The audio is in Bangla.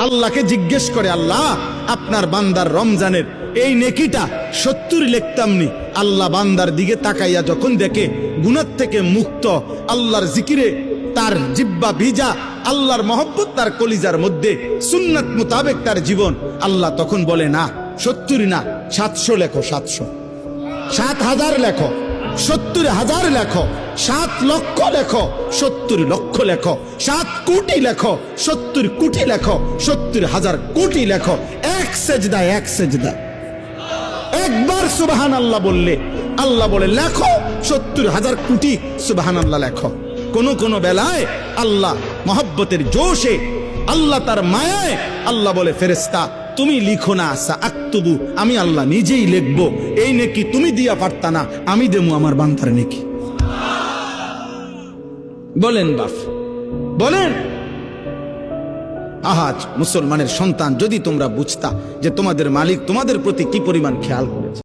আল্লাহকে জিজ্ঞেস করে, আল্লাহ আপনার বান্দার রমজানের এই নেকিটা 70 লিখতামনি। আল্লাহ বান্দার দিকে তাকাইয়া যখন দেখে গুনাহ থেকে মুক্ত, আল্লাহর জিকিরে তার জিহ্বা ভিজা, আল্লাহর মহব্বত তার কলিজার মধ্যে, সুন্নাত মোতাবেক তার জীবন, আল্লাহ তখন বলে না 70 না 700 লেখো, 700, 7,000 লেখো, 70,000 লেখো, 7 লক্ষ লেখো, 70 লক্ষ লেখো, 7 কোটি লেখো, 70 কোটি লেখো, 70,000 কোটি লেখো। এক সেজদা, এক সেজদা, একবার সুবহানাল্লাহ বললে আল্লাহ বলে লেখো 70,000 কোটি সুবহানাল্লাহ লেখো। কোন বেলায় আল্লাহ মহব্বতের জোশে, আল্লাহ তার মায়ায় আল্লাহ বলে, ফেরেশতা তুমি লিখো না, সাআক্তুবু, আমি আল্লাহ নিজেই লিখবো। এই নেকি তুমি দিয়া পারতা না, আমি দেবো আমার বান্দার নেকি। বলেন বাপ, বলেন। আহাজ মুসলমানের সন্তান, যদি তোমরা বুঝতা যে তোমাদের মালিক তোমাদের প্রতি কি পরিমাণ খেয়াল করেছে।